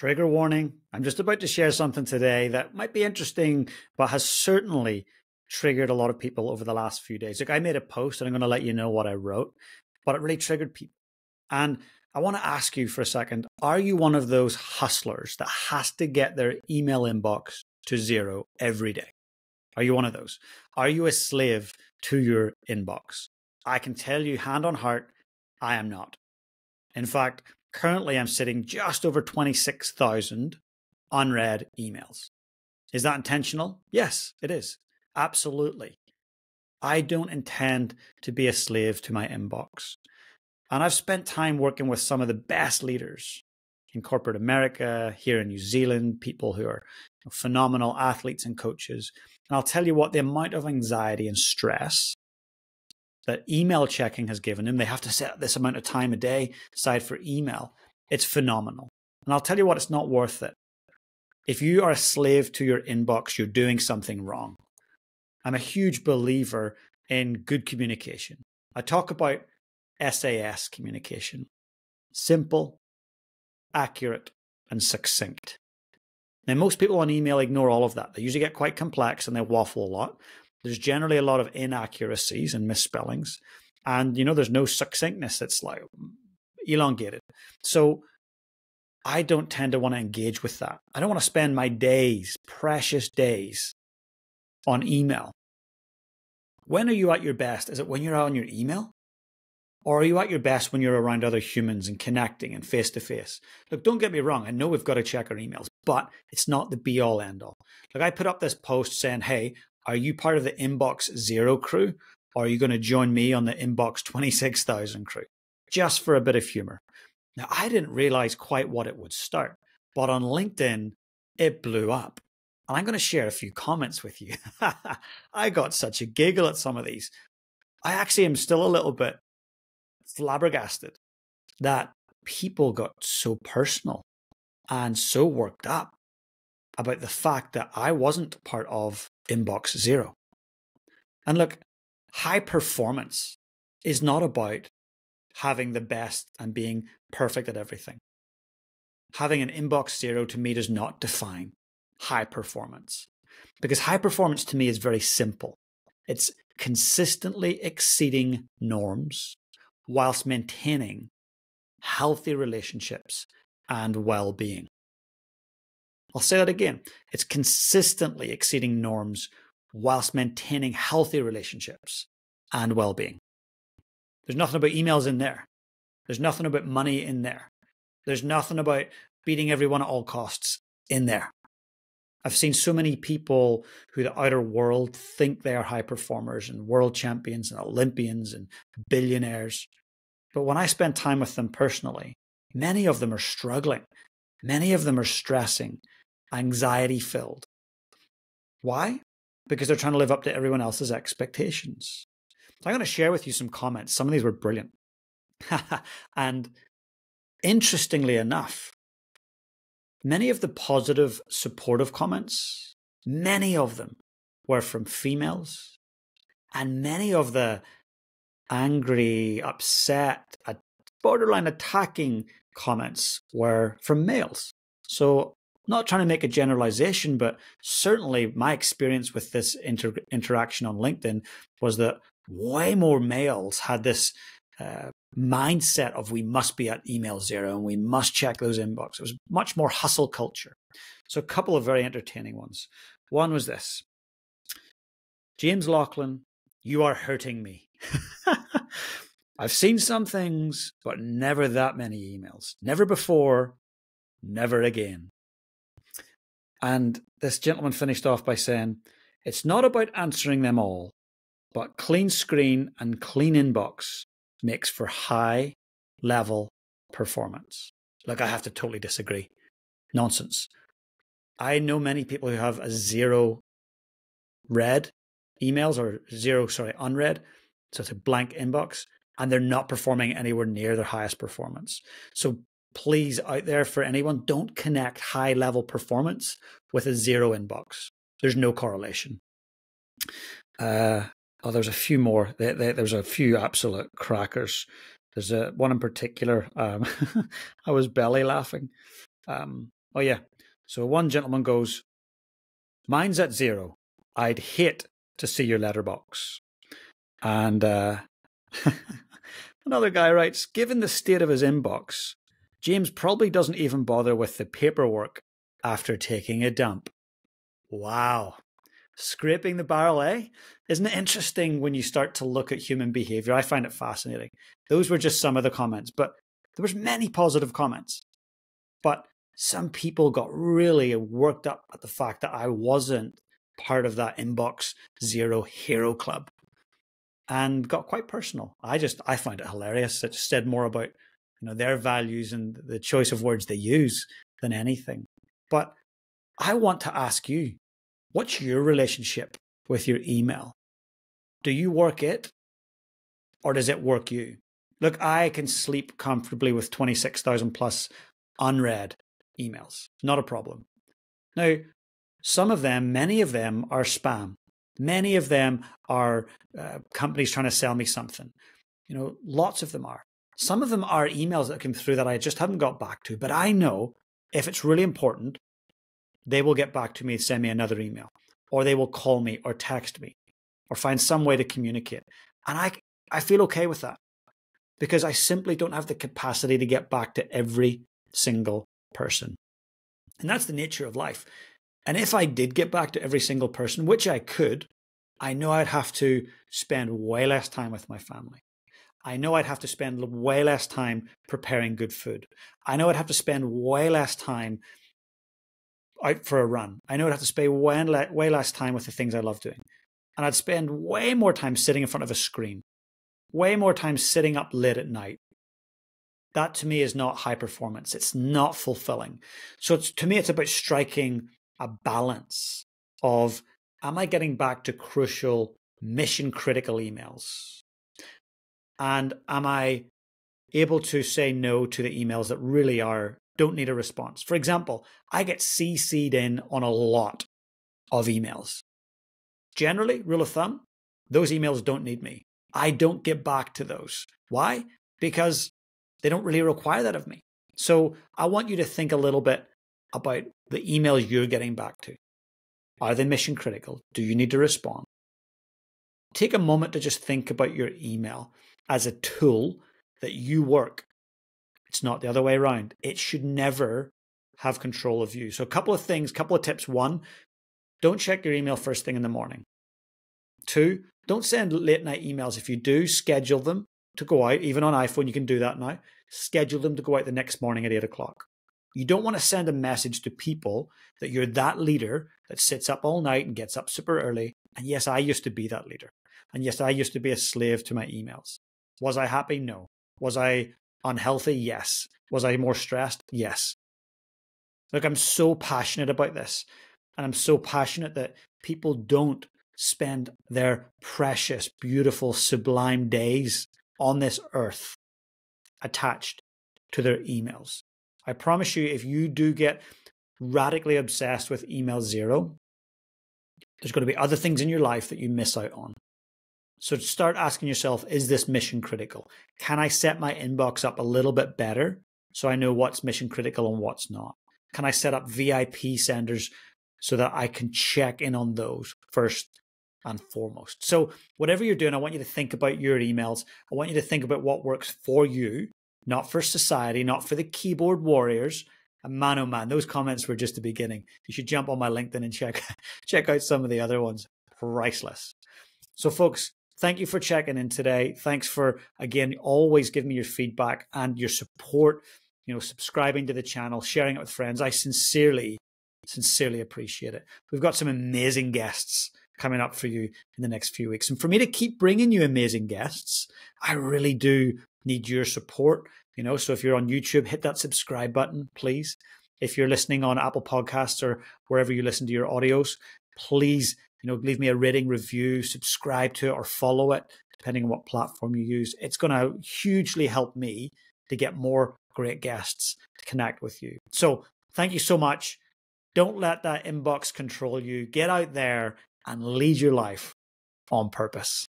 Trigger warning. I'm just about to share something today that might be interesting, but has certainly triggered a lot of people over the last few days. Like, I made a post and I'm going to let you know what I wrote, but it really triggered people. And I want to ask you for a second, are you one of those hustlers that has to get their email inbox to zero every day? Are you one of those? Are you a slave to your inbox? I can tell you hand on heart, I am not. In fact, currently I'm sitting just over 26,000 unread emails. Is that intentional? Yes, it is. Absolutely. I don't intend to be a slave to my inbox. And I've spent time working with some of the best leaders in corporate America, here in New Zealand, people who are phenomenal athletes and coaches. And I'll tell you what, the amount of anxiety and stress that email checking has given them, they have to set this amount of time a day aside for email. It's phenomenal. And I'll tell you what, it's not worth it. If you are a slave to your inbox, you're doing something wrong. I'm a huge believer in good communication. I talk about SAS communication. Simple, accurate, and succinct. Now, most people on email ignore all of that. They usually get quite complex and they waffle a lot. There's generally a lot of inaccuracies and misspellings. And, there's no succinctness. It's like elongated. So I don't tend to want to engage with that. I don't want to spend my days, precious days, on email. When are you at your best? Is it when you're on your email? Or are you at your best when you're around other humans and connecting and face to face? Look, don't get me wrong. I know we've got to check our emails, but it's not the be all end all. Like, I put up this post saying, hey, are you part of the inbox zero crew? Or are you going to join me on the inbox 26,000 crew? Just for a bit of humor. Now, I didn't realize quite what it would start, but on LinkedIn, it blew up. And I'm going to share a few comments with you. I got such a giggle at some of these. I actually am still a little bit flabbergasted that people got so personal and so worked up about the fact that I wasn't part of inbox zero. And look, high performance is not about having the best and being perfect at everything. Having an inbox zero to me does not define high performance, because high performance to me is very simple. It's consistently exceeding norms whilst maintaining healthy relationships and well-being. I'll say that again. It's consistently exceeding norms whilst maintaining healthy relationships and well-being. There's nothing about emails in there. There's nothing about money in there. There's nothing about beating everyone at all costs in there. I've seen so many people who the outer world think they are high performers and world champions and Olympians and billionaires. But when I spend time with them personally, many of them are struggling. Many of them are stressing, anxiety-filled. Why? Because they're trying to live up to everyone else's expectations. So I'm going to share with you some comments. Some of these were brilliant. And interestingly enough, many of the positive, supportive comments, many of them were from females, and many of the angry, upset, borderline attacking comments were from males. So, not trying to make a generalization, but certainly my experience with this interaction on LinkedIn was that way more males had this mindset of we must be at email zero and we must check those inboxes. It was much more hustle culture. So a couple of very entertaining ones. One was this: James Laughlin, you are hurting me. I've seen some things, but never that many emails. Never before, never again. And this gentleman finished off by saying, it's not about answering them all, but clean screen and clean inbox makes for high level performance. Look, I have to totally disagree. Nonsense. I know many people who have a zero read emails or unread. So it's a blank inbox, and they're not performing anywhere near their highest performance. So please, out there, for anyone, don't connect high level performance with a zero inbox. There's no correlation. There's a few more. There's a few absolute crackers. There's one in particular. I was belly laughing. Oh, yeah. So one gentleman goes, mine's at 0. I'd hate to see your letterbox. And another guy writes, given the state of his inbox, James probably doesn't even bother with the paperwork after taking a dump. Wow. Scraping the barrel, eh? Isn't it interesting when you start to look at human behavior? I find it fascinating. Those were just some of the comments, but there was many positive comments. But some people got really worked up at the fact that I wasn't part of that inbox 0 hero club and got quite personal. I find it hilarious. It said more about their values and the choice of words they use than anything. But I want to ask you, what's your relationship with your email? Do you work it or does it work you? Look, I can sleep comfortably with 26,000 plus unread emails. Not a problem. Now, many of them are spam. Many of them are companies trying to sell me something. Lots of them are. Some of them are emails that come through that I just haven't got back to. But I know if it's really important, they will get back to me and send me another email. Or they will call me or text me or find some way to communicate. And I feel okay with that because I simply don't have the capacity to get back to every single person. And that's the nature of life. And if I did get back to every single person, which I could, I know I'd have to spend way less time with my family. I know I'd have to spend way less time preparing good food. I know I'd have to spend way less time out for a run. I know I'd have to spend way less time with the things I love doing. And I'd spend way more time sitting in front of a screen, way more time sitting up late at night. That to me is not high performance. It's not fulfilling. So to me, it's about striking a balance of, am I getting back to crucial mission critical emails? And am I able to say no to the emails that really don't need a response? For example, I get CC'd in on a lot of emails. Generally, rule of thumb, those emails don't need me. I don't get back to those. Why? Because they don't really require that of me. So I want you to think a little bit about the emails you're getting back to. Are they mission critical? Do you need to respond? Take a moment to just think about your email as a tool that you work. It's not the other way around. It should never have control of you. So a couple of tips. 1, don't check your email first thing in the morning. 2, don't send late night emails. If you do, schedule them to go out. Even on iPhone, you can do that now. Schedule them to go out the next morning at 8 o'clock. You don't want to send a message to people that you're that leader that sits up all night and gets up super early. And yes, I used to be that leader. And yes, I used to be a slave to my emails. Was I happy? No. Was I unhealthy? Yes. Was I more stressed? Yes. Look, I'm so passionate about this. And I'm so passionate that people don't spend their precious, beautiful, sublime days on this earth attached to their emails. I promise you, if you do get radically obsessed with email 0, there's going to be other things in your life that you miss out on. So start asking yourself, is this mission critical? Can I set my inbox up a little bit better so I know what's mission critical and what's not? Can I set up VIP senders so that I can check in on those first and foremost? So whatever you're doing, I want you to think about your emails. I want you to think about what works for you, not for society, not for the keyboard warriors. And man, oh man, those comments were just the beginning. You should jump on my LinkedIn and check out some of the other ones. Priceless. So folks, thank you for checking in today. Thanks for, again, always giving me your feedback and your support, subscribing to the channel, sharing it with friends. I sincerely appreciate it. We've got some amazing guests coming up for you in the next few weeks. And for me to keep bringing you amazing guests, I really do need your support. So if you're on YouTube, hit that subscribe button, please. If you're listening on Apple Podcasts or wherever you listen to your audios, please, leave me a rating, review, subscribe to it or follow it, depending on what platform you use. It's going to hugely help me to get more great guests to connect with you. So thank you so much. Don't let that inbox control you. Get out there and lead your life on purpose.